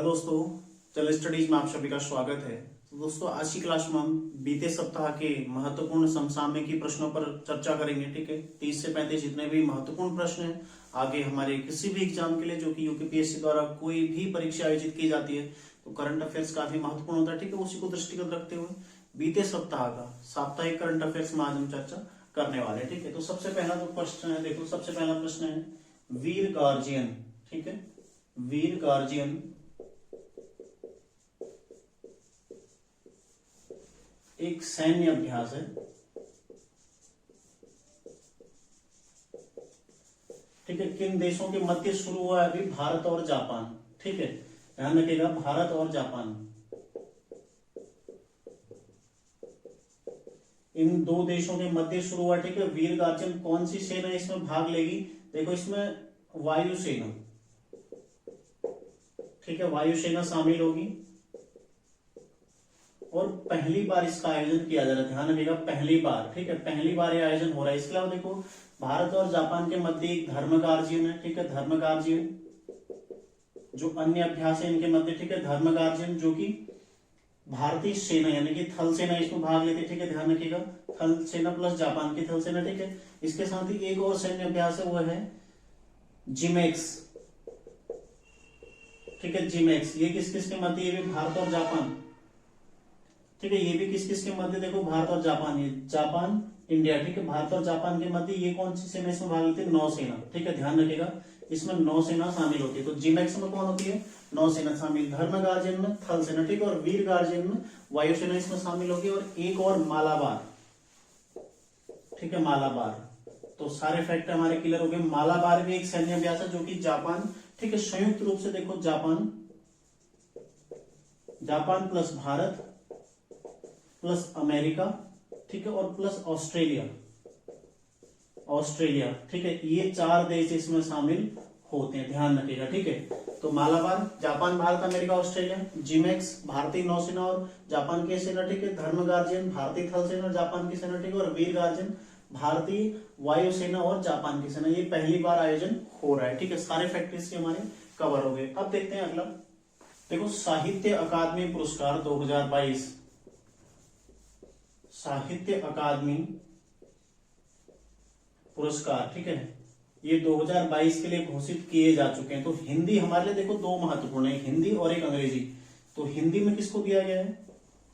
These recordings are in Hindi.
हेलो दोस्तों, चल स्टडीज में आप सभी का स्वागत है। तो दोस्तों, आज की क्लास में हम बीते सप्ताह के महत्वपूर्ण समसामयिकी प्रश्नों पर चर्चा करेंगे। ठीक है, 30 से 35 जितने भी महत्वपूर्ण प्रश्न हैं आगे हमारे किसी भी एग्जाम के लिए जो कि यूपीपीएससी द्वारा कोई भी परीक्षा आयोजित की जाती है तो करंट अफेयर्स काफी महत्वपूर्ण होता है। ठीक है, उसी को दृष्टिगत रखते हुए बीते सप्ताह का साप्ताहिक करंट अफेयर्स में आज हम चर्चा करने वाले हैं। ठीक है, तो सबसे पहला जो प्रश्न है, देखो सबसे पहला प्रश्न है वीर गार्जियन। ठीक है, वीर गार्जियन एक सैन्य अभ्यास है। ठीक है, किन देशों के मध्य शुरू हुआ है? अभी भारत और जापान। ठीक है, ध्यान रखिएगा, भारत और जापान, इन दो देशों के मध्य शुरू हुआ। ठीक है, वीर गार्जियन कौन सी सेना इसमें भाग लेगी? देखो इसमें वायुसेना। ठीक है, वायुसेना शामिल होगी और पहली बार इसका आयोजन किया जा रहा है। ध्यान रखिएगा, पहली बार। ठीक है, पहली बार ये आयोजन हो रहा है। इसके अलावा देखो भारत और जापान के मध्य एक धर्म गार्जियन है। ठीक है, धर्म गार्जियन जो अन्य अभ्यास है इनके मध्य। ठीक है, धर्म गार्जियन जो कि भारतीय सेना यानी कि थल सेना इसमें भाग लेती है। ठीक है, ध्यान रखिएगा, थल सेना प्लस जापान की थल सेना। ठीक है, इसके साथ ही एक और सैन्य अभ्यास है, वो है जिमेक्स। ठीक है, जिमेक्स ये किस किस के मध्य? ये भी भारत और जापान। ठीक है, ये भी किस किस के मध्य? देखो भारत और जापान, ये जापान इंडिया। ठीक है, भारत और जापान के मध्य ये कौन सी सेना इसमें भाग लेती है? नौसेना। ठीक है, ध्यान रखिएगा, इसमें नौसेना शामिल होती है। तो जिमेक्स में कौन होती है? नौसेना शामिल। धर्म गार्जियन में थल सेना। ठीक है, और वीर गार्जियन में वायुसेना इसमें शामिल होगी। और एक और मालाबार। ठीक है, मालाबार। तो सारे फैक्ट हमारे क्लियर हो गए। मालाबार भी एक सैन्य अभ्यास है जो कि जापान, ठीक है, संयुक्त रूप से देखो Japan plus Bharat plus America, ठीक है, और प्लस ऑस्ट्रेलिया। ठीक है, ये चार देश इसमें शामिल होते हैं, ध्यान रखिएगा। ठीक है, तो Malabar Japan, Bharat, America, Australia. JIMEX भारतीय नौसेना और जापान की सेना। ठीक है, धर्म गार्जियन भारतीय थल सेना और जापान की सेना। ठीक है, और वीर गार्जियन भारतीय वायुसेना और जापान की सेना। ये पहली बार आयोजन हो रहा है। ठीक है, सारे फैक्टर्स के हमारे कवर हो गए। अब देखते हैं अगला। देखो साहित्य अकादमी पुरस्कार 2022, साहित्य अकादमी पुरस्कार, ठीक है, ये 2022 के लिए घोषित किए जा चुके हैं। तो हिंदी हमारे लिए देखो दो महत्वपूर्ण है, हिंदी और एक अंग्रेजी। तो हिंदी में किसको दिया गया है?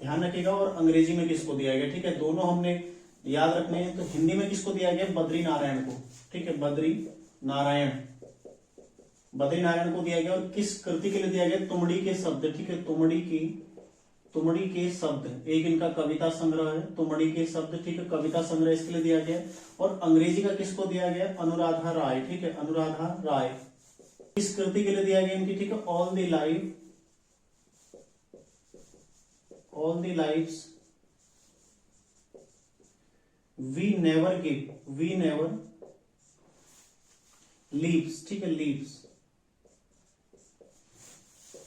ध्यान रखिएगा, और अंग्रेजी में किसको दिया गया? ठीक है, दोनों हमने याद रखने हैं। तो हिंदी में किसको दिया गया? बद्री नारायण को। ठीक है, बद्री नारायण को दिया गया। और किस कृति के लिए दिया गया? तुमड़ी के शब्द। ठीक है, तुमड़ी के शब्द एक इनका कविता संग्रह है, तुमड़ी के शब्द। ठीक है, कविता संग्रह इसके लिए दिया गया। और अंग्रेजी का किसको दिया गया? अनुराधा राय। ठीक है, अनुराधा राय इस कृति के लिए दिया गया इनकी। ठीक है, all the lives we never leaves. ठीक है, लीव्स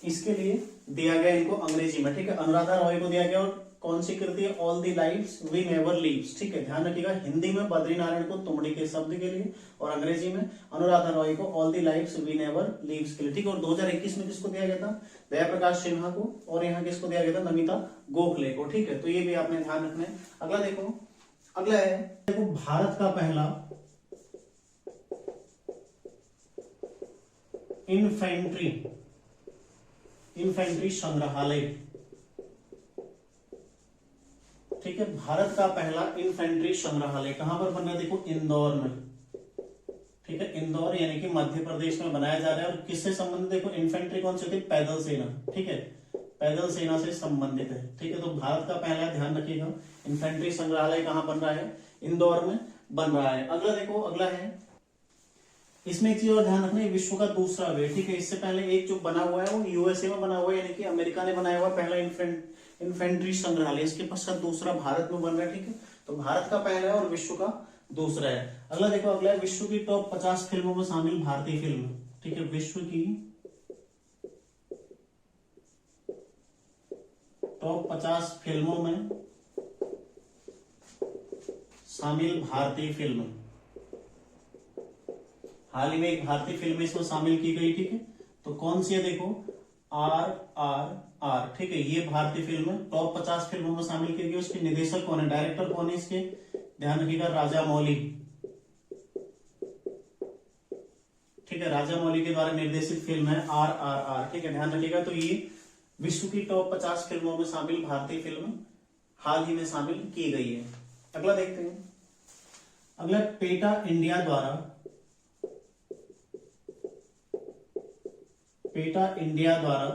इसके लिए दिया गया इनको अंग्रेजी में। ठीक है, अनुराधा रॉय को दिया गया। और कौन सी कृति है? All the lives we never leaves. ठीक है, ध्यान रखिएगा, हिंदी में बद्री नारायण को तुमड़ी के शब्द के लिए और अंग्रेजी में अनुराधा रॉय को all the lives we never leaves के लिए। ठीक है, और 2021 में किसको दिया गया था? दया प्रकाश सिन्हा को। और यहाँ किसको दिया गया था? नमिता गोखले को। ठीक है, तो ये भी आपने ध्यान रखना है। अगला देखो, अगला है देखो भारत का पहला इन्फेंट्री संग्रहालय। ठीक है, भारत का पहला इन्फेंट्री संग्रहालय कहां पर बन रहा है? देखो इंदौर में। ठीक है, इंदौर यानी कि मध्य प्रदेश में बनाया जा रहा है। और किससे संबंधित? देखो इन्फेंट्री कौन सी होती है? पैदल सेना। ठीक है, पैदल सेना से संबंधित है। ठीक है, तो भारत का पहला, ध्यान रखिएगा, इन्फेंट्री संग्रहालय कहां बन रहा है? इंदौर में बन रहा है। अगला देखो, अगला है, इसमें एक चीज और ध्यान रखना है, विश्व का दूसरा वे। ठीक है, इससे पहले एक जो बना हुआ है वो यूएसए में बना हुआ है, यानी कि अमेरिका ने बनाया हुआ पहला इन्फेंट्री संग्रहालय। इसके पश्चात दूसरा भारत में बन रहा है। ठीक है, तो भारत का पहला है और विश्व का दूसरा है। अगला देखो, अगला है विश्व की टॉप 50 फिल्मों में शामिल भारतीय फिल्म। ठीक है, विश्व की टॉप 50 फिल्मों में शामिल भारतीय फिल्म। हाल ही में एक भारतीय फिल्म इसमें शामिल की गई। ठीक है, तो कौन सी है? देखो RRR, ठीक है, ये भारतीय फिल्म टॉप 50 फिल्मों में शामिल की गई। उसके निदेशक कौन है, डायरेक्टर कौन है इसके, ध्यान रखिएगा, राजा मौली, ठीक है, राजा मौली के द्वारा निर्देशित फिल्म है RRR, ठीक है, ध्यान रखिएगा। तो ये विश्व की टॉप 50 फिल्मों में शामिल भारतीय फिल्म हाल ही में शामिल की गई है। अगला देखते हैं। अगला पेटा इंडिया द्वारा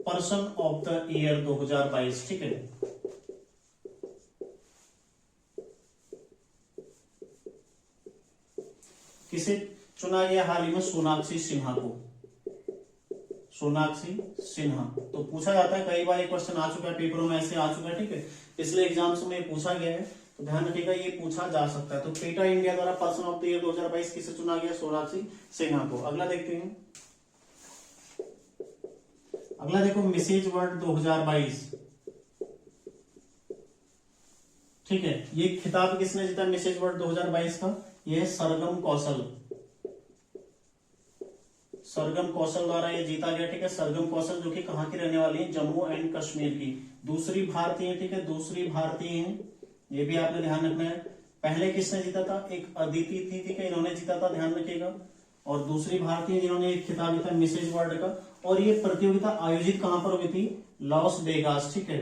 पर्सन ऑफ द ईयर 2022, ठीक है, किसे चुना गया हाल ही में, सोनाक्षी सिन्हा को, सोनाक्षी सिन्हा। तो पूछा जाता है, कई बार एक क्वेश्चन आ चुका है पेपरों में, ऐसे आ चुका है, ठीक है, इसलिए एग्जाम्स में पूछा गया है, तो ध्यान रखिएगा ये पूछा जा सकता है। तो पेटा इंडिया द्वारा पर्सन ऑफ द ईयर 2022 किसे चुना गया, सोनाक्षी सिन्हा को। अगला देखते हैं। अगला देखो, मैसेज वर्ल्ड 2022, ठीक है, ये खिताब किसने जीता मैसेज वर्ल्ड 2022 का, ये है सरगम कौशल, सरगम कौशल द्वारा ये जीता गया, ठीक है। सरगम कौशल जो कि कहाँ की रहने वाली है, जम्मू एंड कश्मीर की, दूसरी भारतीय है, ठीक है, दूसरी भारतीय है, ये भी आपने ध्यान रखना है। पहले किसने जीता था, एक अदिति थी, ठीक है, इन्होंने जीता था, ध्यान रखिएगा, और दूसरी भारतीय जिन्होंने एक खिताब जीता मैसेज वर्ल्ड का। और ये प्रतियोगिता आयोजित कहां पर हुई थी, लॉस वेगास, ठीक है।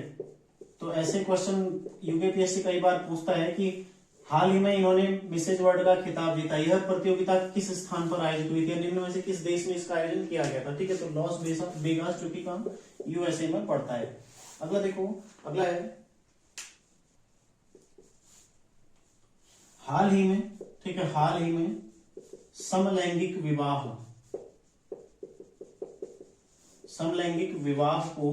तो ऐसे क्वेश्चन यूपीएससी कई बार पूछता है कि हाल ही में इन्होंने मैसेज वर्ल्ड का खिताब जीता, यह प्रतियोगिता किस स्थान पर आयोजित हुई थी, निम्न में से किस देश में इसका आयोजन किया गया था, ठीक है। तो लॉस वेगास जो कि कहां, यूएसए में पड़ता है। अगला देखो, अगला है हाल ही में, ठीक है, हाल ही में समलैंगिक विवाह को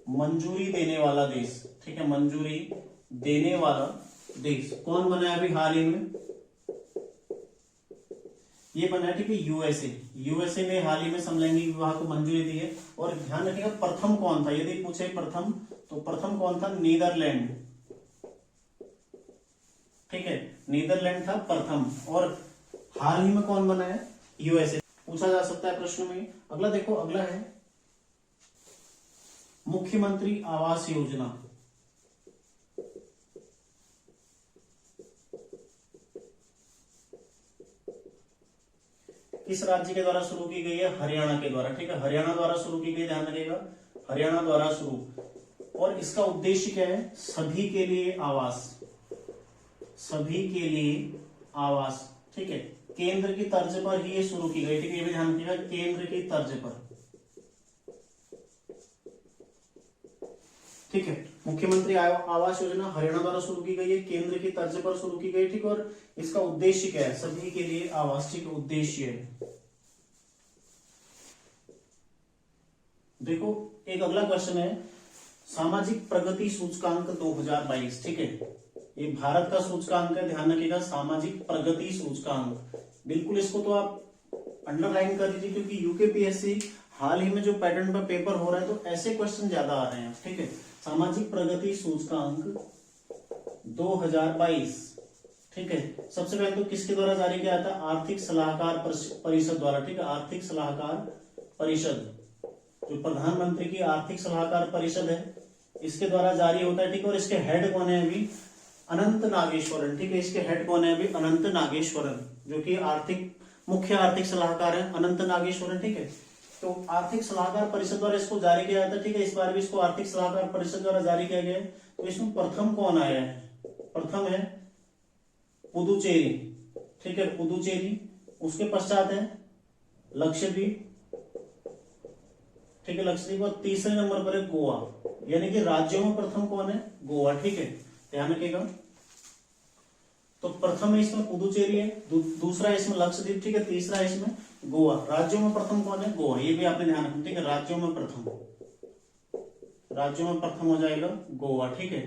मंजूरी देने वाला देश, ठीक है, मंजूरी देने वाला देश कौन बना है अभी हाल ही में, ये बना है, ठीक है, यूएसए ने हाल ही में समलैंगिक विवाह को मंजूरी दी है। और ध्यान रखिएगा प्रथम कौन था, यदि पूछे प्रथम, तो प्रथम कौन था, नीदरलैंड, ठीक है, नीदरलैंड था प्रथम। और हाल ही में कौन बना है, यूएसए, पूछा जा सकता है प्रश्न में। अगला देखो, अगला है मुख्यमंत्री आवास योजना, किस राज्य के द्वारा शुरू की गई है, हरियाणा के द्वारा, ठीक है, हरियाणा द्वारा शुरू की गई, ध्यान रखिएगा, हरियाणा द्वारा शुरू। और इसका उद्देश्य क्या है, सभी के लिए आवास, सभी के लिए आवास, ठीक है, केंद्र की तर्ज पर ही ये शुरू की गई, ठीक है, ये भी ध्यान रखिएगा, केंद्र की तर्ज पर, ठीक है। मुख्यमंत्री आवास योजना हरियाणा द्वारा शुरू की गई है, केंद्र की तर्ज पर शुरू की गई, ठीक, और इसका उद्देश्य क्या है, सभी के लिए आवास, ठीक, उद्देश्य है। देखो एक अगला क्वेश्चन है, सामाजिक प्रगति सूचकांक 2022, ठीक है, ये भारत का सूचकांक है, ध्यान रखिएगा, सामाजिक प्रगति सूचकांक, बिल्कुल इसको तो आप अंडरलाइन कर दीजिए, क्योंकि यूकेपीएससी हाल ही में जो पैटर्न पर पेपर हो रहा है तो ऐसे क्वेश्चन ज्यादा आ रहे हैं, ठीक है। सामाजिक प्रगति सूचकांक 2022, ठीक है, सबसे पहले तो किसके द्वारा जारी किया था, आर्थिक सलाहकार परिषद द्वारा, ठीक है, आर्थिक सलाहकार परिषद, जो प्रधानमंत्री की आर्थिक सलाहकार परिषद है, इसके द्वारा जारी होता है, ठीक है। और इसके हेड कौन है अभी, अनंत नागेश्वरन, ठीक है, इसके हेड कौन है अभी, अनंत नागेश्वरन, जो कि मुख्य आर्थिक सलाहकार है, अनंत नागेश्वरन, ठीक है। तो आर्थिक सलाहकार परिषद द्वारा इसको जारी किया जाता है, ठीक है, इस बार भी इसको आर्थिक सलाहकार परिषद द्वारा जारी किया गया है। तो इसमें प्रथम कौन आया है, प्रथम है पुदुचेरी, ठीक है, पुदुचेरी, उसके पश्चात है लक्षद्वीप, ठीक है, लक्षद्वीप, और तीसरे नंबर पर है गोवा, यानी कि राज्यों में प्रथम कौन है, गोवा, ठीक है, ध्यान रखिएगा। तो प्रथम है इसमें पुदुचेरी है, दूसरा इसमें लक्षद्वीप, ठीक है, तीसरा इसमें गोवा। राज्यों में प्रथम कौन है, गोवा, ये भी आपने ध्यान रखना, ठीक है, राज्यों में प्रथम हो जाएगा गोवा, ठीक है।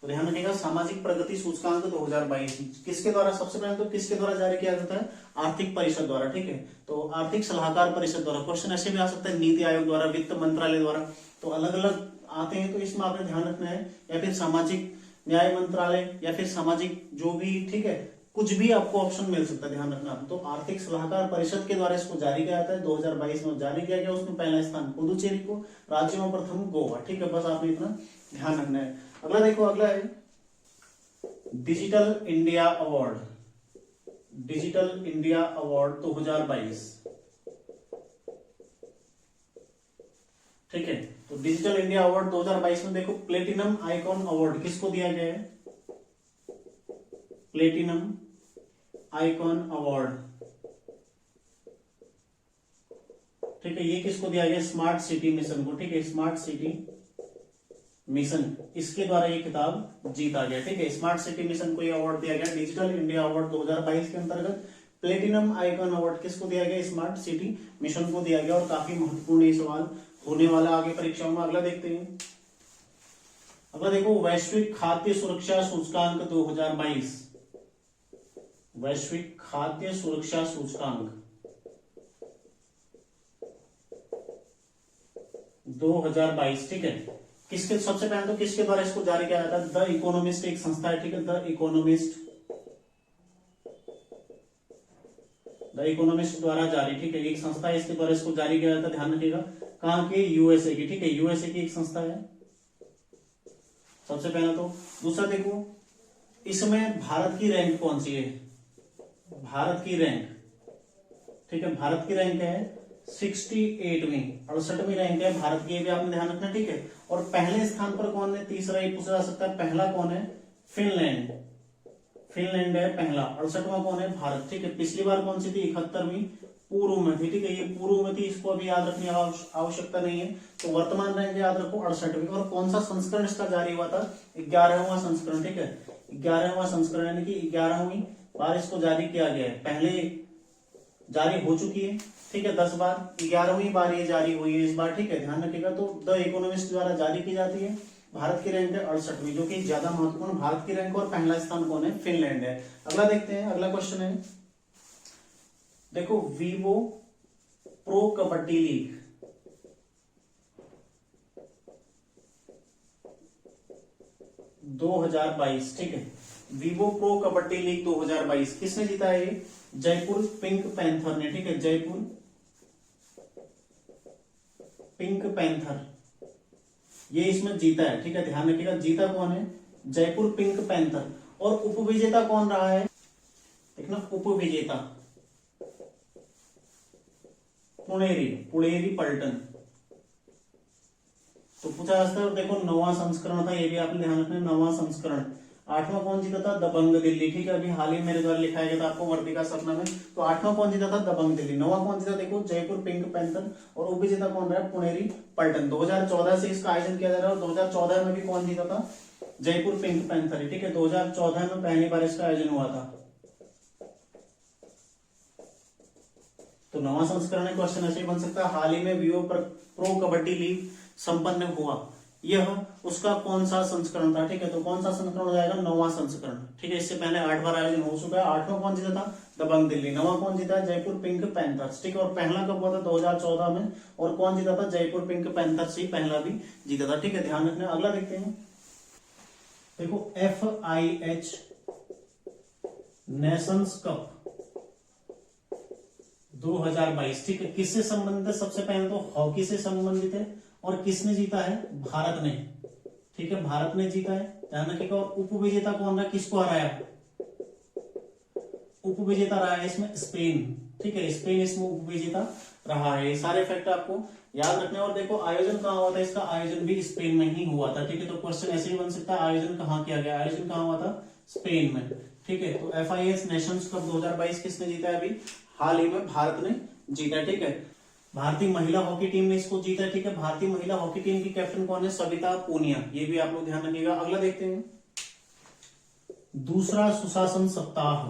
तो ध्यान रखिएगा, सामाजिक प्रगति सूचकांक 2022 किसके द्वारा, सबसे पहले तो किसके द्वारा जारी किया जाता है, आर्थिक परिषद द्वारा, ठीक है। तो आर्थिक सलाहकार परिषद द्वारा, क्वेश्चन ऐसे भी आ सकता है, नीति आयोग द्वारा, वित्त मंत्रालय द्वारा, तो अलग अलग आते हैं, तो इसमें आपने ध्यान रखना है, या फिर सामाजिक न्याय मंत्रालय, या फिर सामाजिक जो भी, ठीक है, कुछ भी आपको ऑप्शन मिल सकता है, ध्यान रखना। तो आर्थिक सलाहकार परिषद के द्वारा इसको जारी किया जाता है, 2022 में जारी किया गया। उसमें पहला स्थान पुदुचेरी को, राज्य में प्रथम गोवा। ठीक है, बस आपने इतना ध्यान रखना है। अगला देखो, अगला है digital India award. Digital India award 2022। ठीक है, तो डिजिटल इंडिया अवार्ड 2022 में देखो प्लेटिनम आइकॉन अवार्ड किसको दिया गया है? Platinum icon award. ठीक है, ये किसको दिया गया? स्मार्ट सिटी मिशन को। ठीक है, स्मार्ट सिटी मिशन, इसके द्वारा ये खिताब जीता गया। ठीक है, स्मार्ट सिटी मिशन को ये अवार्ड दिया गया। डिजिटल इंडिया अवार्ड 2022 के अंतर्गत प्लेटिनम आइकॉन अवार्ड किसको दिया गया? स्मार्ट सिटी मिशन को दिया गया। और काफी महत्वपूर्ण ये सवाल होने वाला आगे परीक्षाओं में। अगला देखते हैं। अगला देखो, वैश्विक खाद्य सुरक्षा सूचकांक 2022। वैश्विक खाद्य सुरक्षा सूचकांक 2022। ठीक है, किसके, सबसे पहले तो किसके द्वारा इसको जारी किया जाता है? द इकोनॉमिस्ट एक संस्था है। ठीक है, द इकोनॉमिस्ट, द इकोनॉमिस्ट द्वारा जारी। ठीक है, एक संस्था है, इसके द्वारा इसको जारी किया जाता है। ध्यान रखिएगा, कहां के? यूएसए की। ठीक है, यूएसए की एक संस्था है सबसे पहला तो। दूसरा देखो, इसमें भारत की रैंक कौन सी है? भारत की रैंक, ठीक है, भारत की रैंक है 68वीं, 68वीं रैंक है भारत की, ये भी आपने ध्यान रखना। ठीक है, और पहले स्थान पर कौन है? तीसरा ये पूछा जा सकता है, पहला कौन है? फिनलैंड। फिनलैंड है पहला। 68वां कौन है? भारत। ठीक है, पिछली बार कौन सी थी? 71वीं, पूर्व में थी। ठीक है, ये पूर्व में थी, इसको अभी याद रखने की आवश्यकता नहीं है। तो वर्तमान रैंक याद रखो 68वीं। और कौन सा संस्करण इसका जारी हुआ था? 11वां संस्करण। ठीक है, 11वां संस्करण, यानी कि 11वीं बार इसको जारी किया गया है। पहले जारी हो चुकी है, ठीक है, 10 बार, 11वीं बार ये जारी हुई है इस बार। ठीक है, ध्यान रखिएगा। तो द इकोनॉमिस्ट द्वारा जारी की जाती है। भारत की रैंक है 68वीं, जो कि ज्यादा महत्वपूर्ण। भारत की रैंक और पहला स्थान कौन है? फिनलैंड है। अगला देखते हैं, अगला क्वेश्चन है, देखो वीवो प्रो कबड्डी लीग 2022। ठीक है, वीवो प्रो कबड्डी लीग 2022 किसने जीता है? ये जयपुर पिंक पैंथर ने। ठीक है, जयपुर पिंक पैंथर, ये इसमें जीता है। ठीक है, ध्यान रखिएगा, जीता कौन है? Jaipur pink panther. और उपविजेता कौन रहा है? देखना, उपविजेता पुणेरी, पुणेरी पलटन। तो पूछा जा सकता है। देखो 9वां संस्करण था, ये भी आपने ध्यान रखना, 9वां संस्करण। 8वां कौन जीता था? दबंग दिल्ली। ठीक है, अभी हाल ही मेरे द्वारा लिखाया गया था आपको वर्दी का सपना में। तो 8वां कौन जीता था? दबंग दिल्ली। 9वां कौन जीता? देखो जयपुर पिंक पैंथर। और उपविजेता कौन रहा है? पुणेरी पलटन। 2014 से इसका आयोजन किया जा रहा है। और 2014 में भी कौन जीता था? Jaipur pink panther. ठीक है, 2014 में पहली बार इसका आयोजन हुआ था। तो 9वां संस्करण है। क्वेश्चन ऐसे बन सकता है, हाल ही में वीवो प्रो कबड्डी लीग संपन्न हुआ, यह उसका कौन सा संस्करण था? ठीक है, तो कौन सा संस्करण हो जाएगा? 9वां संस्करण। ठीक है, इससे पहले 8 बार आयोजन हो चुका है। 8वां कौन जीता था? दबंग दिल्ली। 9वां कौन जीता? Jaipur pink panthers. ठीक है, और पहला कब हुआ था? 2014 में। और कौन जीता था? जयपुर पिंक पैंथर्स ही पहला भी जीता था। ठीक है, ध्यान रखना। अगला देखते हैं, देखो FIH नेशंस कप 2022। ठीक है, किससे संबंधित है? सबसे पहले तो हॉकी से संबंधित है। और किसने जीता है? भारत ने। ठीक है, भारत ने जीता है, ध्यान रखिएगा। और उपविजेता कौन रहा? किसको हराया? उपविजेता रहा है इसमें स्पेन। ठीक है, स्पेन इसमें उपविजेता रहा है। सारे फैक्ट आपको याद रखने। और देखो आयोजन कहाँ हुआ था? इसका आयोजन भी स्पेन में ही हुआ था। ठीक है, तो क्वेश्चन ऐसे ही बन सकता है, आयोजन कहाँ किया गया? आयोजन कहाँ हुआ था? स्पेन में। ठीक है, तो FIH नेशंस कप 2022 किसने जीता है? अभी हाल ही में भारत ने जीता। ठीक है, भारतीय महिला हॉकी टीम ने इसको जीता। ठीक है, भारतीय महिला हॉकी टीम की कैप्टन कौन है? सविता पूनिया। ये भी आप लोग ध्यान रखिएगा। अगला देखते हैं, दूसरा सुशासन सप्ताह।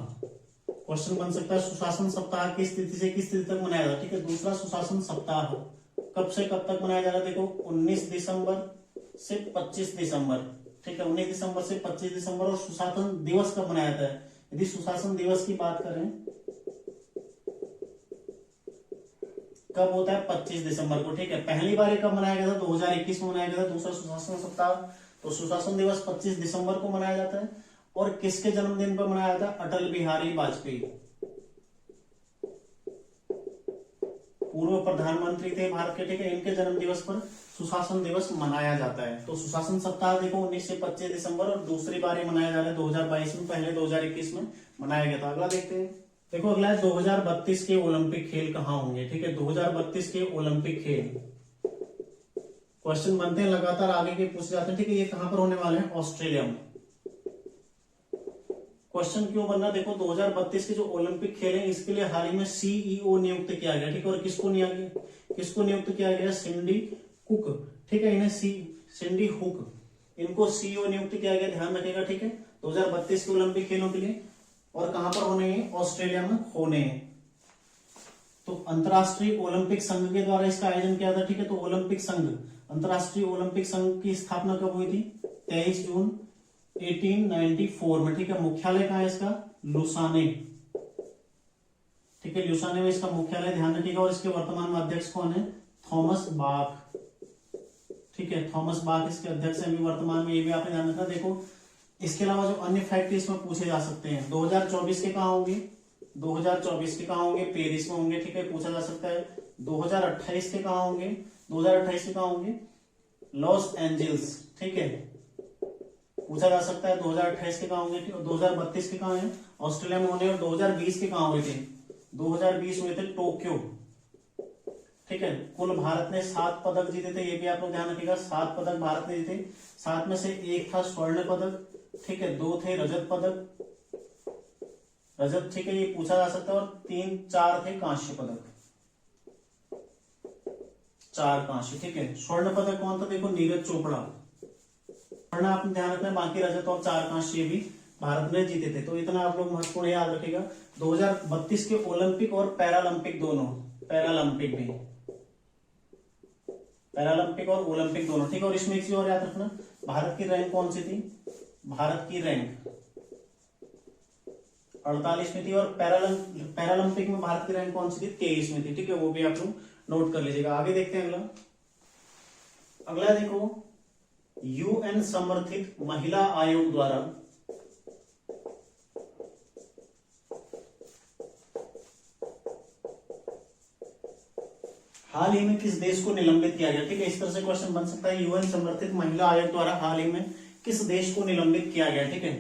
क्वेश्चन बन सकता है, सुशासन सप्ताह किस तिथि से किस तिथि तक मनाया जाता है? ठीक है, दूसरा सुशासन सप्ताह कब से कब तक मनाया जा रहा है? देखो 19 दिसंबर से 25 दिसंबर। ठीक है, 19 दिसंबर से 25 दिसंबर। और सुशासन दिवस कब मनाया जाता है? यदि सुशासन दिवस की बात करें, कब होता है? 25 दिसंबर को। ठीक है, पहली बार ये कब मनाया गया था? 2021 में मनाया गया था दूसरा सुशासन सप्ताह। तो सुशासन दिवस 25 दिसंबर को मनाया जाता है। और किसके जन्मदिन पर मनाया था? अटल बिहारी वाजपेयी, पूर्व प्रधानमंत्री थे भारत के, ठीक है। इनके जन्म दिवस पर सुशासन दिवस मनाया जाता है। तो सुशासन सप्ताह देखो 19 से 25 दिसंबर और दूसरी बार ये मनाया जा रहा है 2022 में, पहले 2021 में मनाया गया था। अगला देखते हैं। देखो अगला है 2032 के ओलंपिक खेल कहाँ होंगे, ठीक है। 2032 के ओलंपिक खेल क्वेश्चन बनते हैं लगातार, आगे के पूछे जाते हैं, ठीक है। ये कहां पर होने वाले हैं? ऑस्ट्रेलिया में। क्वेश्चन क्यों बनना, देखो 2032 के जो ओलंपिक खेल हैं इसके लिए हाल ही में सीईओ नियुक्त किया गया, ठीक है। और किसको नियुक्त किया गया? सिंडी कुक, ठीक है। इन्हें सिंडी हुक, इनको सीईओ नियुक्त किया गया, ध्यान रखिएगा, ठीक है। 2032 के ओलंपिक खेलों के लिए, और कहां पर होने हैं? ऑस्ट्रेलिया में होने हैं। तो अंतरराष्ट्रीय ओलंपिक संघ के द्वारा इसका आयोजन किया था, ठीक है। तो ओलंपिक संघ, अंतरराष्ट्रीय ओलंपिक संघ की स्थापना कब हुई थी? 23 जून 1894 में, ठीक है। मुख्यालय कहां है इसका? लुसाने, ठीक है। लुसाने में इसका मुख्यालय, ध्यान रखिएगा। और इसके वर्तमान में अध्यक्ष कौन है? थॉमस बाक, ठीक है। थॉमस बाक इसके अध्यक्ष हैं अभी वर्तमान में, ये भी आपने ध्यान रखना। देखो इसके अलावा जो अन्य फैक्ट इसमें पूछे जा सकते हैं, 2024 के कहां होंगे? 2024 के कहां होंगे? पेरिस में होंगे, ठीक है, पूछा जा सकता है। 2028 के कहां होंगे? 2028 के कहां होंगे? लॉस एंजल्स, ठीक है, पूछा जा सकता है। 2028 के कहां होंगे? 2032 के कहां है? ऑस्ट्रेलिया में होने। और 2020 के कहां हुए थे? 2020 हुए थे टोक्यो, ठीक है। कुल भारत ने 7 पदक जीते थे, ये भी आप लोग ध्यान रखिएगा। 7 पदक भारत ने जीते, 7 में से 1 था स्वर्ण पदक, ठीक है। 2 थे रजत पदक, रजत, ठीक है, ये पूछा जा सकता है। और 4 थे कांस्य पदक, 4 कांस्य, ठीक है। स्वर्ण पदक कौन था? देखो नीरज चोपड़ा, स्वर्ण आपने ध्यान रखना है। बाकी रजत और 4 कांस्य भी भारत ने जीते थे। तो इतना आप लोग महत्वपूर्ण याद रखिएगा। 2032 के ओलंपिक और पैरालंपिक दोनों, पैरालंपिक भी, पैरालंपिक और ओलंपिक दोनों, ठीक है। और इसमें एक चीज और याद रखना, भारत की रैंक कौन सी थी? भारत की रैंक 48 में थी। और पैरालंपिक में भारत की रैंक कौन सी थी? 23 में थी, ठीक है। वो भी आप लोग नोट कर लीजिएगा। आगे देखते हैं अगला देखो, यूएन समर्थित महिला आयोग द्वारा हाल ही में किस देश को निलंबित किया गया, ठीक है। इस तरह से क्वेश्चन बन सकता है। यूएन समर्थित महिला आयोग द्वारा हाल ही में किस देश को निलंबित किया गया, ठीक है।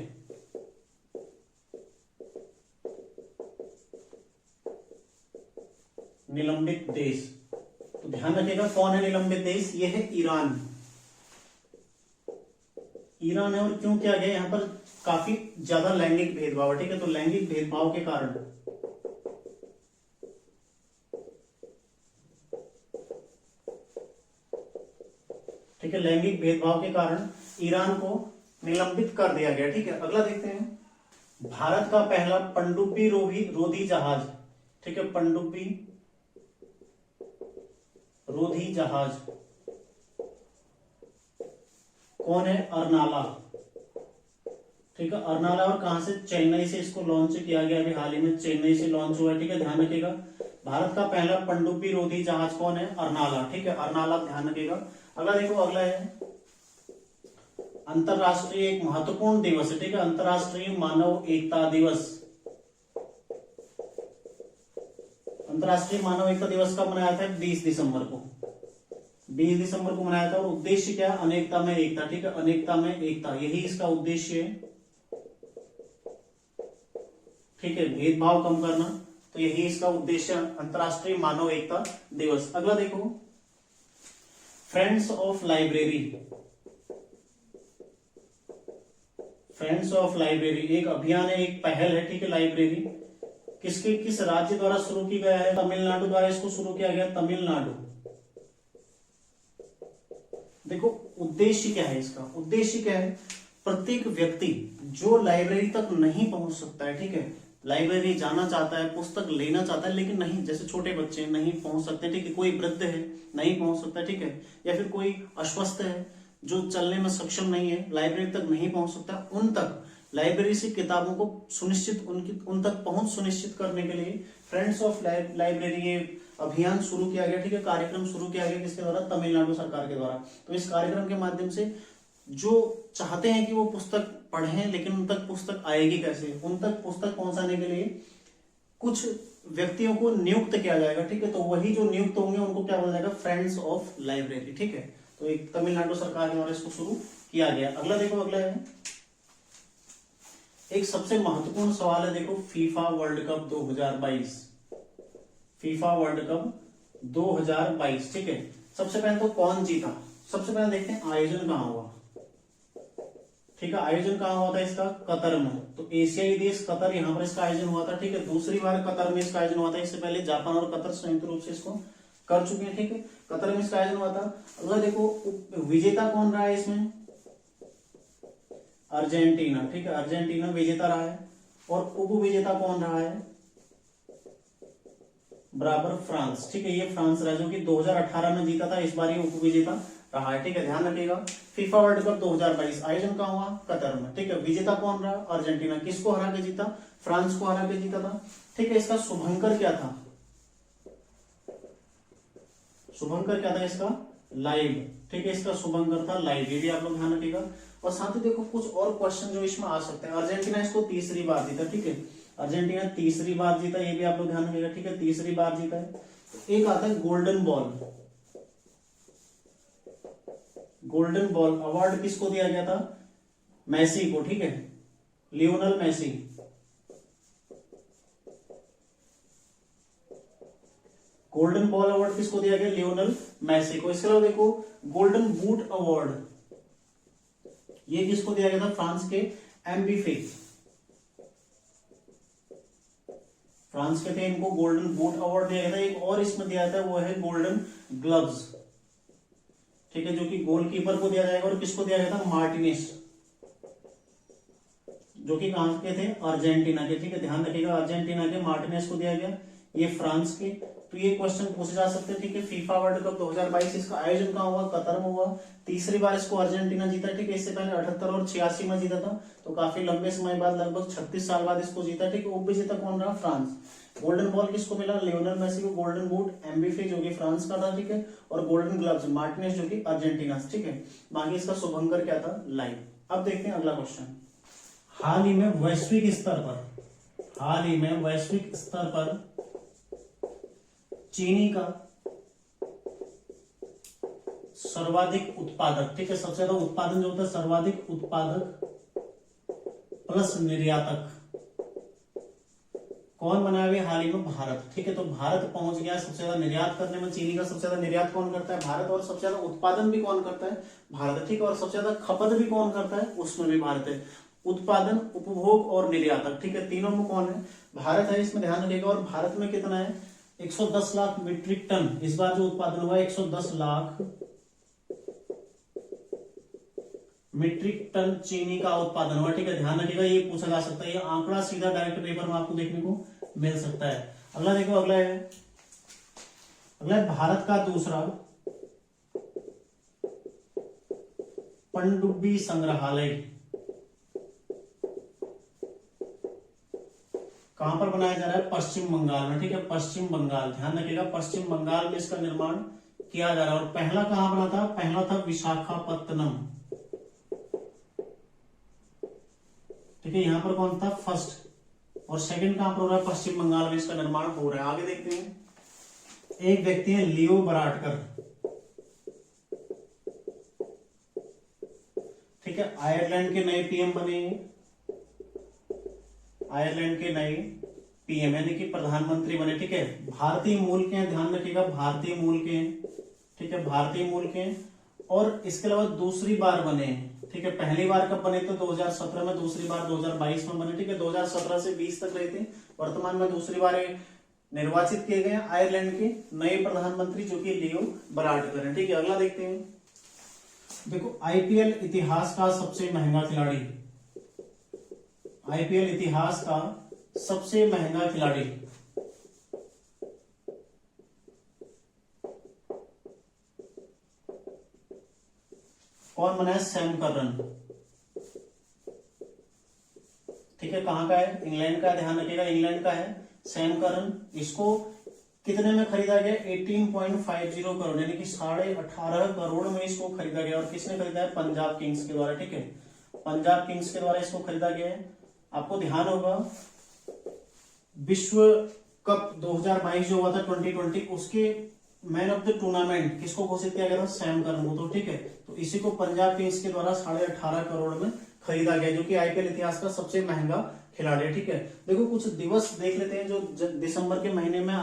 निलंबित देश, तो ध्यान रखिएगा कौन है निलंबित देश? ये है ईरान। ईरान है। और क्यों किया गया? यहाँ पर काफी ज्यादा लैंगिक भेदभाव, ठीक है। तो लैंगिक भेदभाव के कारण, ठीक है, लैंगिक भेदभाव के कारण ईरान को निलंबित कर दिया गया, ठीक है। अगला देखते हैं, भारत का पहला पनडुब्बी रोधी जहाज, ठीक है, पनडुब्बी रोधी जहाज कौन है? अर्नाला, ठीक है, अर्नाला। और कहां से? चेन्नई से इसको लॉन्च किया गया, अभी हाल ही में चेन्नई से लॉन्च हुआ है, ठीक है, ध्यान रखिएगा। भारत का पहला पनडुब्बी रोधी जहाज कौन है? अर्नाला, ठीक है, अर्नाला, ध्यान रखिएगा। अगला देखो, अगला है अंतरराष्ट्रीय एक महत्वपूर्ण दिवस है, ठीक है, अंतरराष्ट्रीय मानव एकता दिवस। अंतरराष्ट्रीय मानव एकता दिवस कब मनाया था? 20 दिसंबर को, 20 दिसंबर को मनाया था। और उद्देश्य क्या? अनेकता में एकता, ठीक है, अनेकता में एकता, यही इसका उद्देश्य है, ठीक है, भेदभाव कम करना, तो यही इसका उद्देश्य, अंतरराष्ट्रीय मानव एकता दिवस। अगला देखो, friends of library, friends of library एक अभियान है, एक पहल है, ठीक है, लाइब्रेरी किस राज्य द्वारा शुरू की गया है? तमिलनाडु द्वारा इसको शुरू किया गया, तमिलनाडु। देखो उद्देश्य क्या है इसका? उद्देश्य क्या है? प्रत्येक व्यक्ति जो लाइब्रेरी तक नहीं पहुंच सकता है, ठीक है, लाइब्रेरी जाना चाहता है, पुस्तक लेना चाहता है, लेकिन नहीं, जैसे छोटे बच्चे नहीं पहुंच सकते, ठीक है, कोई वृद्ध है नहीं पहुंच सकता, ठीक है, या फिर कोई अस्वस्थ है जो चलने में सक्षम नहीं है, लाइब्रेरी तक नहीं पहुंच सकता, उन तक लाइब्रेरी से किताबों को सुनिश्चित उन तक पहुंच सुनिश्चित करने के लिए फ्रेंड्स ऑफ लाइब्रेरी ये अभियान शुरू किया गया, ठीक है, कार्यक्रम शुरू किया गया किसके द्वारा? तमिलनाडु सरकार के द्वारा। तो इस कार्यक्रम के माध्यम से जो चाहते हैं कि वो पुस्तक पढ़ें, लेकिन उन तक पुस्तक आएगी कैसे? उन तक पुस्तक पहुंचाने के लिए कुछ व्यक्तियों को नियुक्त किया जाएगा, ठीक है। तो वही जो नियुक्त होंगे उनको क्या बोला जाएगा? फ्रेंड्स ऑफ लाइब्रेरी, ठीक है। तो एक तमिलनाडु सरकार के द्वारा इसको शुरू किया गया। अगला देखो, अगला है एक सबसे महत्वपूर्ण सवाल है, देखो FIFA world cup 2022, FIFA world cup 2022, ठीक है। सबसे पहले तो कौन जीता? सबसे पहले देखते हैं आयोजन कहाँ हुआ, ठीक है। आयोजन कहाँ हुआ था इसका? कतर में। तो एशियाई देश कतर, यहाँ पर इसका आयोजन हुआ था, ठीक है। दूसरी बार कतर में इसका आयोजन हुआ था, इससे पहले जापान और कतर संयुक्त रूप से इसको कर चुके हैं, ठीक है। कतर में इसका आयोजन हुआ था। अगर देखो विजेता कौन रहा है इसमें? अर्जेंटीना, ठीक है। अर्जेंटीना विजेता रहा है। और उप विजेता कौन रहा है? बराबर फ्रांस, ठीक है। ये फ्रांस रहा जो कि 2018 में जीता था, इस बार ये उप विजेता रहा है, ठीक है। ध्यान रखिएगा। फीफा वर्ल्ड कप 2022 आयोजन कहाँ हुआ? कतर में, ठीक है। विजेता कौन रहा? अर्जेंटीना। किसको हरा के जीता? फ्रांस को हरा के जीता था, ठीक है। इसका शुभंकर क्या था? शुभंकर क्या था इसका? लाइव, ठीक है। इसका शुभंकर था लाइव, ये भी आप लोग ध्यान रखिएगा। और साथ ही देखो कुछ और क्वेश्चन जो इसमें आ सकते हैं। अर्जेंटीना इसको तीसरी बार जीता, ठीक है। अर्जेंटीना तीसरी बार जीता, ये भी आप लोग ध्यान रखिएगा, ठीक है। तीसरी बार जीता है। तो एक आता है golden ball. Golden ball award किसको दिया गया था? मेसी को, ठीक है। Lionel Messi. Golden ball award किसको दिया गया? लियोनल मेसी को। इसके अलावा देखो गोल्डन बूट अवार्ड, ये किसको दिया गया था? फ्रांस के एम्बीफे, फ्रांस के थे, इनको गोल्डन बूट अवार्ड दिया गया था। एक और इसमें दिया था, वो है गोल्डन ग्लव्स, ठीक है, जो कि गोलकीपर को दिया जाएगा। और किसको दिया गया था? मार्टिनेस, जो कि कहां के थे? अर्जेंटीना के, ठीक है। ध्यान रखिएगा, अर्जेंटीना के मार्टिनेस को दिया गया, ये फ्रांस के। तो ये क्वेश्चन पूछे जा सकते हैं, ठीक है। फीफा वर्ल्ड कप 2022 इसका आयोजन कहाँ हुआ? कतर में हुआ। तीसरी बार इसको अर्जेंटीना जीता, ठीक है। इससे पहले 78 और 86 में जीता था, तो काफी लंबे समय बाद, लगभग 36 साल बाद इसको जीता, ठीक है। उप विजेता कौन रहा? फ्रांस। गोल्डन बॉल किसको मिला? लियोनल मेसी को। गोल्डन बूट एम्बीफे जो कि फ्रांस का था, ठीक है। और गोल्डन ग्लव्स मार्टिनेस जो कि अर्जेंटीना, ठीक है। बाकी इसका शुभंकर क्या था? लाइव। अब देखते हैं अगला क्वेश्चन। हाल ही में वैश्विक स्तर पर, हाल ही में वैश्विक स्तर पर चीनी का सर्वाधिक उत्पादक, ठीक है। सबसे ज्यादा उत्पादन जो होता है, सर्वाधिक उत्पादक प्लस निर्यातक कौन बना हुआ है? हाल ही में भारत, ठीक है। तो भारत पहुंच गया सबसे ज्यादा निर्यात करने में। चीनी का सबसे ज्यादा निर्यात कौन करता है? भारत। और सबसे ज्यादा उत्पादन भी कौन करता है? भारत, ठीक है। और सबसे ज्यादा खपत भी कौन करता है? उसमें भी भारत है। उत्पादन, उपभोग और निर्यातक, ठीक है, तीनों में कौन है? भारत है। इसमें ध्यान रखिएगा। और भारत में कितना है? 110 लाख मीट्रिक टन इस बार जो उत्पादन हुआ है, 110 लाख मीट्रिक टन चीनी का उत्पादन हुआ, ठीक है। ध्यान रखिएगा, ये पूछा जा सकता है, ये आंकड़ा सीधा डायरेक्ट पेपर में आपको देखने को मिल सकता है। अगला देखो, अगला है, अगला है भारत का दूसरा पनडुब्बी संग्रहालय कहां पर बनाया जा रहा है? पश्चिम बंगाल में, ठीक है। पश्चिम बंगाल, ध्यान रखिएगा, पश्चिम बंगाल में इसका निर्माण किया जा रहा है। और पहला कहां बना था? पहला था विशाखापत्तनम, ठीक है। यहां पर कौन था? फर्स्ट। और सेकंड कहां पर हो रहा है? पश्चिम बंगाल में इसका निर्माण हो रहा है। आगे देखते हैं। एक व्यक्ति है लियो बराडकर, ठीक है। आयरलैंड के नए पीएम बने, आयरलैंड के नए पीएम यानी कि प्रधानमंत्री बने, ठीक है। भारतीय मूल के हैं, ध्यान रखिएगा, भारतीय मूल के हैं, ठीक है। भारतीय मूल के हैं। और इसके अलावा दूसरी बार बने, ठीक है। पहली बार कब बने थे? 2017 में। दूसरी बार 2022 में बने, ठीक है। 2017 से 20 तक रहे थे। वर्तमान में दूसरी बार निर्वाचित किए गए आयरलैंड के नए प्रधानमंत्री, जो कि लियो बराडकर है, ठीक है। अगला देखते हैं। देखो आईपीएल इतिहास का सबसे महंगा खिलाड़ी, आईपीएल इतिहास का सबसे महंगा खिलाड़ी कौन बना है? सैम करन, ठीक है। कहां का है? इंग्लैंड का, ध्यान रखिएगा, इंग्लैंड का है सैम करन। इसको कितने में खरीदा गया? 18.50 करोड़ यानी कि 18.5 करोड़ में इसको खरीदा गया। और किसने खरीदा है? पंजाब किंग्स के द्वारा, ठीक है। पंजाब किंग्स के द्वारा इसको खरीदा गया है। आपको ध्यान होगा विश्व कप 2022 जो हुआ था 2020, उसके मैन ऑफ द टूर्नामेंट किसको घोषित किया गया था? सैम करन को। तो ठीक है, तो इसी को पंजाब किंग्स के द्वारा 18.5 करोड़ में खरीदा गया, जो कि आईपीएल इतिहास का सबसे महंगा खिलाड़ी है। ठीक है, देखो कुछ दिवस देख लेते हैं जो दिसंबर के महीने में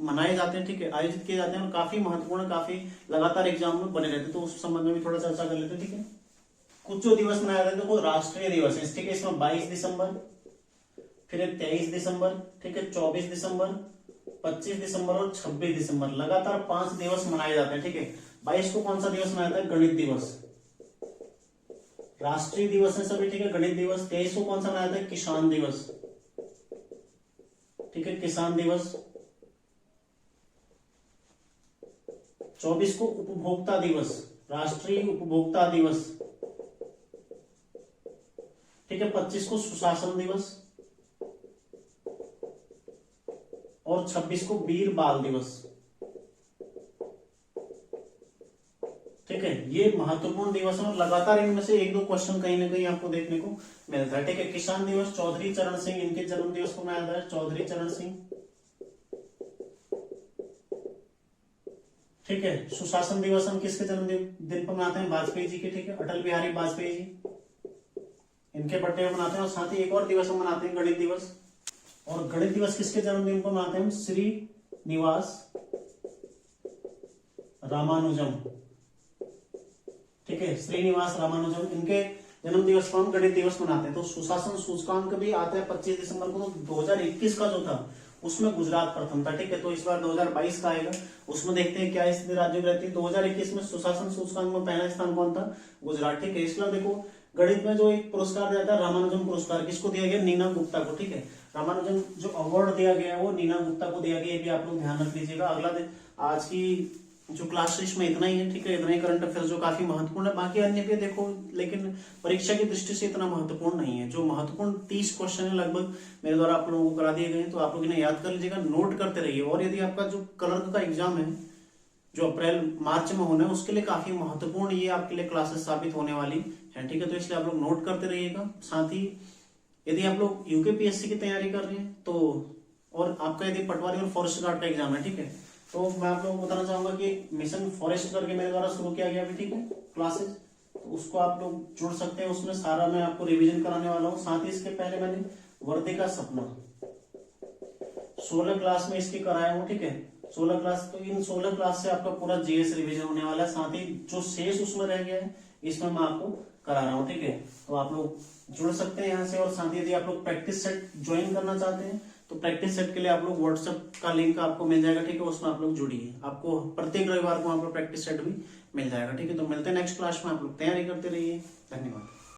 मनाए जाते हैं, ठीक है, आयोजित किए जाते हैं और काफी महत्वपूर्ण, काफी लगातार एग्जाम में बने रहते हैं, तो उस संबंध में भी थोड़ा चर्चा कर लेते हैं। ठीक है, कुछ जो दिवस मनाए जाते हैं देखो राष्ट्रीय दिवस है, ठीक है, इसमें 22 दिसंबर, फिर 23 दिसंबर, ठीक है, 24 दिसंबर, 25 दिसंबर और 26 दिसंबर, लगातार 5 दिवस मनाए जाते हैं। ठीक है, 22 को कौन सा दिवस मनाया जाता है? गणित दिवस, राष्ट्रीय दिवस है सभी, ठीक है, गणित दिवस। 23 को कौन सा मनाया जाता है? किसान दिवस, ठीक है, किसान दिवस। 24 को उपभोक्ता दिवस, राष्ट्रीय उपभोक्ता दिवस, ठीक है। 25 को सुशासन दिवस और 26 को वीर बाल दिवस, ठीक है। ये महत्वपूर्ण दिवस है और लगातार इनमें से एक दो क्वेश्चन कहीं ना कहीं आपको देखने को मिलता है। ठीक है, किसान दिवस चौधरी चरण सिंह, इनके जन्म दिवस को मनाया जाता है, चौधरी चरण सिंह, ठीक है। सुशासन दिवस हम किसके जन्मदिन पर मनाते हैं? वाजपेयी जी के, ठीक है, अटल बिहारी वाजपेयी जी, इनके बर्थडे पर मनाते हैं। और साथ ही एक और दिवस हम मनाते हैं गणित दिवस, और गणित दिवस किसके जन्मदिन पर मनाते हैं? श्रीनिवास रामानुजम, ठीक है, श्रीनिवास रामानुजम, इनके जन्म दिवस पर हम गणित दिवस मनाते हैं। तो सुशासन सूचकांक भी आता है 25 दिसंबर को। तो 2021 का जो था उसमें गुजरात प्रथम था, ठीक है, तो इस बार 2022 का आएगा, उसमें देखते हैं क्या स्थिति राज्यों की रहती है। 2021 में सुशासन सूचकांक में पहला स्थान कौन था? गुजरात, ठीक है। इसके अलावा देखो गणित में जो एक पुरस्कार दिया था रामानुजम पुरस्कार, किसको दिया गया? नीना गुप्ता को, ठीक है। रामानुजम जो अवार्ड दिया गया है वो नीना गुप्ता को दिया गया, ये भी आप लोग ध्यान रख लीजिएगा। अगला दिन आज की जो क्लास टेस्ट में इतना ही है, ठीक है, इतना ही करंट अफेयर्स जो काफी महत्वपूर्ण है। बाकी अन्य पे देखो, लेकिन परीक्षा की दृष्टि से इतना महत्वपूर्ण नहीं है। जो महत्वपूर्ण 30 क्वेश्चन है लगभग मेरे द्वारा आप लोगों को करा दिए गए हैं, तो आप लोग इन्हें याद कर लीजिएगा, नोट करते रहिए। और यदि आपका जो क्लर्क का एग्जाम है जो अप्रैल मार्च में होना है, उसके लिए काफी महत्वपूर्ण ये आपके लिए क्लासेस साबित होने वाली है, ठीक है, तो इसलिए आप लोग नोट करते रहिएगा। साथ ही यदि आप लोग यूकेपीएससी की तैयारी कर रहे हैं तो, और आपका यदि पटवारी और फॉरेस्ट गार्ड का एग्जाम है, ठीक है, तो मैं आप लोगों को बताना चाहूंगा कि मिशन फॉरेस्ट करके मेरे द्वारा शुरू किया गया अभी, ठीक है, क्लासेस, तो उसको आप लोग जुड़ सकते हैं। उसमें सारा मैं आपको रिवीजन कराने वाला हूँ। साथ ही इसके पहले मैंने वर्दी का सपना 16 क्लास में इसकी कराया हूँ, ठीक है, 16 क्लास, तो इन 16 क्लास से आपका पूरा जीएस रिवीजन होने वाला है। साथ ही जो शेष उसमें रह गया है इसमें मैं आपको करा रहा हूँ, ठीक है, तो आप लोग जुड़ सकते हैं यहाँ से। और साथ ही यदि आप लोग प्रैक्टिस सेट ज्वाइन करना चाहते हैं तो प्रैक्टिस सेट के लिए आप लोग व्हाट्सएप का लिंक आपको मिल जाएगा, ठीक है, उसमें आप लोग जुड़िए। आपको प्रत्येक रविवार को वहां पर प्रैक्टिस सेट भी मिल जाएगा, ठीक है। तो मिलते हैं नेक्स्ट क्लास में, आप लोग तैयारी करते रहिए। धन्यवाद।